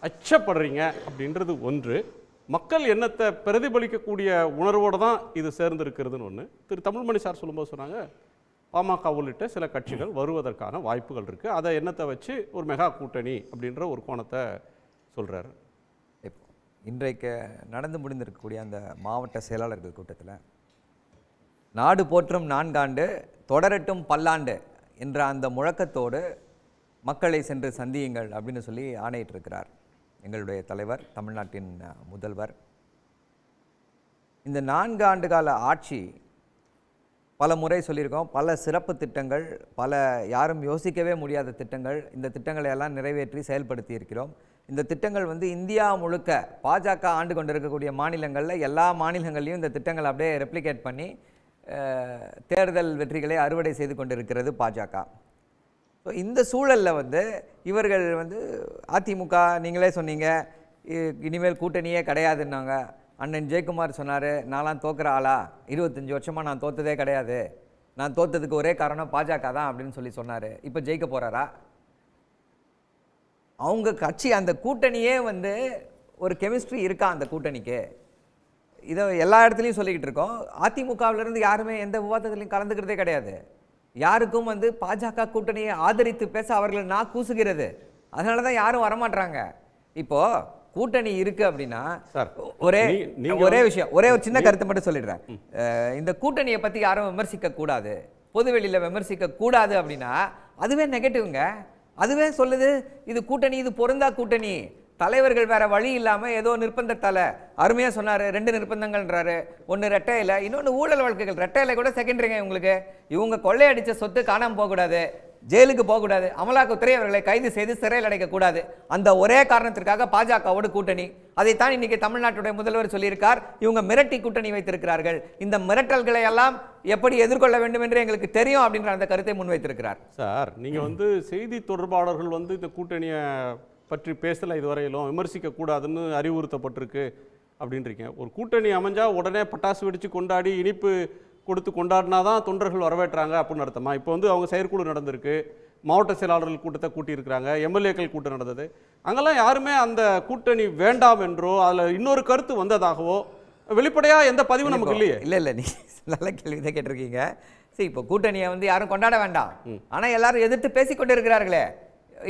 அச்சப்படுறீங்க அப்படின்றது ஒன்று. மக்கள் எண்ணத்தை பிரதிபலிக்கக்கூடிய உணர்வோடு தான் இது சேர்ந்திருக்கிறதுன்னு ஒன்று. திரு தமிழ்மணி சார் சொல்லும்போது சொன்னாங்க, பாமக உள்ளிட்ட சில கட்சிகள் வருவதற்கான வாய்ப்புகள் இருக்குது, அதை எண்ணத்தை வச்சு ஒரு மெகா கூட்டணி அப்படின்ற ஒரு கோணத்தை சொல்கிறாரு. இப்போ இன்றைக்கு நடந்து முடிந்திருக்கக்கூடிய அந்த மாவட்ட செயலாளர்கள் கூட்டத்தில் நாடு போற்றும் 4 ஆண்டு தொடரட்டும் பல்லாண்டு என்ற அந்த முழக்கத்தோடு மக்களை சென்று சந்தியுங்கள் அப்படின்னு சொல்லி ஆணையிட்டிருக்கிறார் எங்களுடைய தலைவர், தமிழ்நாட்டின் முதல்வர். இந்த 4 ஆண்டு கால ஆட்சி பல முறை சொல்லியிருக்கோம், பல சிறப்பு திட்டங்கள், பல யாரும் யோசிக்கவே முடியாத திட்டங்கள், இந்த திட்டங்களை எல்லாம் நிறைவேற்றி செயல்படுத்தி இருக்கிறோம். இந்த திட்டங்கள் இந்தியா முழுக்க பாஜக ஆண்டு கொண்டிருக்கக்கூடிய மாநிலங்களில் எல்லா மாநிலங்கள்லையும் இந்த திட்டங்களை அப்படியே ரெப்ளிகேட் பண்ணி தேர்தல் வெற்றிகளை அறுவடை செய்து கொண்டிருக்கிறது பாஜக. ஸோ இந்த சூழலில் இவர்கள் அதிமுக நீங்களே சொன்னீங்க இனிமேல் கூட்டணியே கிடையாதுன்னாங்க. அண்ணன் ஜெயக்குமார் சொன்னார், நான்லாம் தோக்குற ஆளா, 25 வருஷமாக நான் தோத்ததே கிடையாது, நான் தோத்ததுக்கு ஒரே காரணம் பாஜக தான் அப்படின்னு சொல்லி சொன்னார். இப்போ ஜெயிக்க போகிறாரா? அவங்க கட்சி அந்த கூட்டணியே ஒரு கெமிஸ்ட்ரி இருக்கா அந்த கூட்டணிக்கு? இதை எல்லா இடத்துலையும் சொல்லிக்கிட்டு இருக்கோம். அதிமுகவிலிருந்து யாருமே எந்த விவாதத்திலையும் கலந்துக்கிறதே கிடையாது. யாருக்கும் பாஜக கூட்டணியை ஆதரித்து பேச அவர்களை நான் கூசுகிறது. அதனால தான் யாரும் வரமாட்டாங்க. இப்போ கூட்டணி இருக்கு அப்படின்னா ஒரே விஷயம், ஒரே ஒரு சின்ன கருத்தை மட்டும் சொல்லிடுறேன். இந்த கூட்டணியை பற்றி யாரும் விமர்சிக்க கூடாது, பொதுவெளியில் விமர்சிக்க கூடாது அப்படின்னா அதுவே நெகட்டிவ்ங்க. அதுவே சொல்லுது இது கூட்டணி, இது பொருந்தா கூட்டணி, தலைவர்கள் வேற வழி இல்லாமல் ஏதோ நிர்பந்தத்தால், அருமையாக சொன்னார் 2 நிர்பந்தங்கள்ன்றாரு. ஒன்று ரெட்டையில, இன்னொன்று ஊழல் வழக்குகள். ரெட்டையில கூட செகண்டரிங்க உங்களுக்கு. இவங்க கொள்ளையடிச்ச சொத்து காணாமல் போகக்கூடாது, ஜெயிலுக்கு போகக்கூடாது, அமலாக்கத்துறை அவர்களை கைது செய்து சிறையில் அடைக்கக்கூடாது. அந்த ஒரே காரணத்திற்காக பாஜகவோடு கூட்டணி. அதைத்தான் இன்னைக்கு தமிழ்நாட்டுடைய முதல்வர் சொல்லியிருக்கார். இவங்க மிரட்டி கூட்டணி வைத்திருக்கிறார்கள். இந்த மிரட்டல்களை எல்லாம் எப்படி எதிர்கொள்ள வேண்டும் என்று எங்களுக்கு தெரியும் அப்படின்ற அந்த கருத்தை முன்வைத்திருக்கிறார். சார், நீங்கள் செய்தி தொடர்பாளர்கள் இந்த கூட்டணியை பற்றி பேசலை, இதுவரையிலும் விமர்சிக்க கூடாதுன்னு அறிவுறுத்தப்பட்டிருக்கு அப்படின்றீங்க. ஒரு கூட்டணி அமைஞ்சா உடனே பட்டாசு வெடித்து கொண்டாடி இனிப்பு கொடுத்து கொண்டாடினாதான் தொண்டர்கள் வரவேற்றாங்க அப்படின்னு அர்த்தமா? இப்போ அவங்க செயற்குழு நடந்திருக்கு, மாவட்ட செயலாளர்கள் கூட்டத்தை கூட்டியிருக்கிறாங்க, எம்எல்ஏக்கள் கூட்டம் நடந்தது. அங்கெல்லாம் யாருமே அந்த கூட்டணி வேண்டாம் என்றோ அதில் இன்னொரு கருத்து வந்ததாகவோ வெளிப்படையாக எந்த பதிவும் நமக்கு இல்லையே. இல்லை நீ நல்ல கேள்வி தான் கேட்டிருக்கீங்க. சரி, இப்போ கூட்டணியை யாரும் கொண்டாட வேண்டாம், ஆனால் எல்லாரும் எதிர்த்து பேசிக்கொண்டு இருக்கிறார்களே.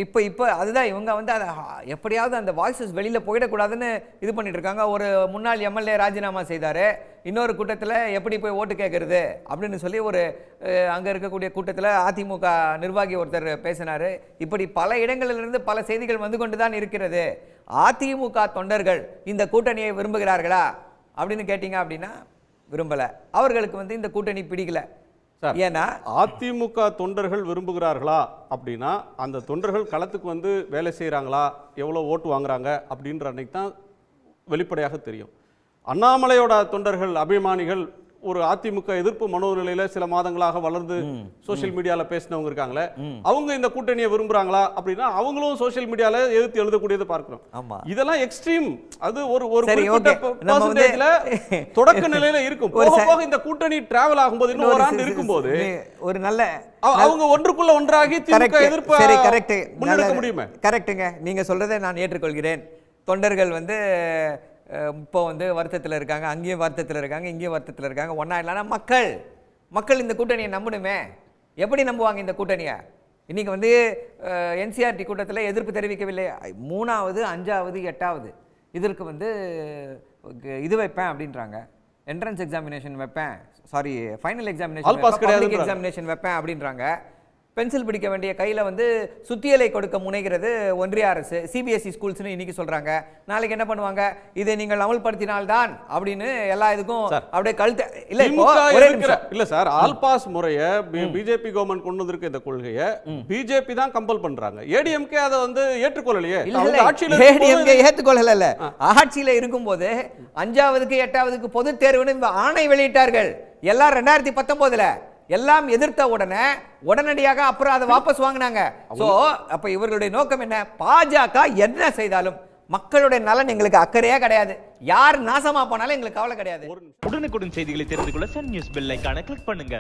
இப்போ அதுதான் இவங்க அதை எப்படியாவது அந்த வாய்ஸஸ் வெளியில் போயிடக்கூடாதுன்னு இது பண்ணிட்டு இருக்காங்க. ஒரு முன்னாள் எம்எல்ஏ ராஜினாமா செய்தார். இன்னொரு கூட்டத்தில் எப்படி போய் ஓட்டு கேட்கறது அப்படின்னு சொல்லி ஒரு அங்கே இருக்கக்கூடிய கூட்டத்தில் அதிமுக நிர்வாகி ஒருத்தர் பேசினார். இப்படி பல இடங்களிலிருந்து பல செய்திகள் வந்து கொண்டு தான் இருக்கிறது. அதிமுக தொண்டர்கள் இந்த கூட்டணியை விரும்புகிறார்களா அப்படின்னு கேட்டீங்க அப்படின்னா விரும்பலை. அவர்களுக்கு இந்த கூட்டணி பிடிக்கல. ஏன்னா அதிமுக தொண்டர்கள் விரும்புகிறார்களா அப்படின்னா அந்த தொண்டர்கள் களத்துக்கு வேலை செய்கிறாங்களா, எவ்வளோ ஓட்டு வாங்குறாங்க அப்படின்ற அன்னைக்கு தான் வெளிப்படையாக தெரியும். அண்ணாமலையோட தொண்டர்கள், அபிமானிகள் ஒரு அதிமுக எதிர்ப்பு மனோநிலையில சில மாதங்களாக வளர்ந்து சோசியல் மீடியால பேசினவங்க இருக்காங்களே, அவங்க இந்த கூட்டணியை விரும்புறாங்களா அப்படின்னா அவங்களும் சோசியல் மீடியால எதிர்த்து எழுதக்கூடியதை பார்க்கிறோம். இதெல்லாம் எக்ஸ்ட்ரீம். அது ஒரு பெர்சன்டேஜ்ல தொடக்க நிலையில இருக்கும். போக போக இந்த கூட்டணி டிராவல் ஆகும்போது இன்னும் ஒரு ஆண்டு இருக்கும்போது ஒரு நல்ல அவங்க ஒன்றுக்குள்ள ஒன்றாகி திமுக எதிர்ப்பு முன்னெடுக்க முடியுமே. கரெக்ட்டுங்க, நீங்க சொல்றதை நான் ஏற்றுக்கொள்கிறேன். தொண்டர்கள் இப்போ வருத்தத்தில் இருக்காங்க, அங்கேயும் வருத்தத்தில் இருக்காங்க, இங்கேயும் வருத்தத்தில் இருக்காங்க. ஒன்றா இல்லைன்னா மக்கள் இந்த கூட்டணியை நம்பணுமே. எப்படி நம்புவாங்க இந்த கூட்டணியை? இன்றைக்கி என்சிஆர்டி கூட்டத்தில் எதிர்ப்பு தெரிவிக்கவில்லை. 3வது 5வது 8வது இதற்கு இது வைப்பேன் அப்படின்றாங்க. என்ட்ரன்ஸ் எக்ஸாமினேஷன் வைப்பேன், சாரி ஃபைனல் எக்ஸாமினேஷன் வைப்பேன் அப்படின்றாங்க. பென்சில் பிடிக்க வேண்டிய கையில் சுத்தியலை கொடுக்க முனைகிறது ஒன்றிய அரசு. சிபிஎஸ்இ ஸ்கூல்ஸ்னு இன்னைக்கு சொல்றாங்க. நாளைக்கு என்ன பண்ணுவாங்க? இதை நீங்கள் அமல்படுத்தினால்தான் அப்படின்னு எல்லா இதுக்கும் அப்படியே கழுத்து இல்ல சார். ஆல் பாஸ் முறையை பிஜேபி கவர்மெண்ட் கொண்டு வந்திருக்க இந்த கொள்கையை பிஜேபி தான் கம்பல் பண்றாங்க. ஏடிஎம்கே அதை ஏற்றுக்கொள்ளலையே. ஏடிஎம்கே ஏற்றுக்கொள்ளல. ஆட்சியில இருக்கும்போது 5வதுக்கு 8வதுக்கு பொது தேர்வுன்னு ஆணை வெளியிட்டார்கள். எல்லாம் 2019 எல்லாம் எதிர்த்த உடனடியாக அப்புறம் அதை வாபஸ் வாங்கினாங்க. சோ அப்ப இவர்களுடைய நோக்கம் என்ன? பாஜக என்ன செய்தாலும் மக்களுடைய நலன் எங்களுக்கு அக்கறையே கிடையாது. யார் நாசமா போனாலும் எங்களுக்கு கவலை கிடையாது. உடனுக்குடன் செய்திகளை தெரிந்து கொள்ள சன் நியூஸ் பெல் ஐகானை கிளிக் பண்ணுங்க.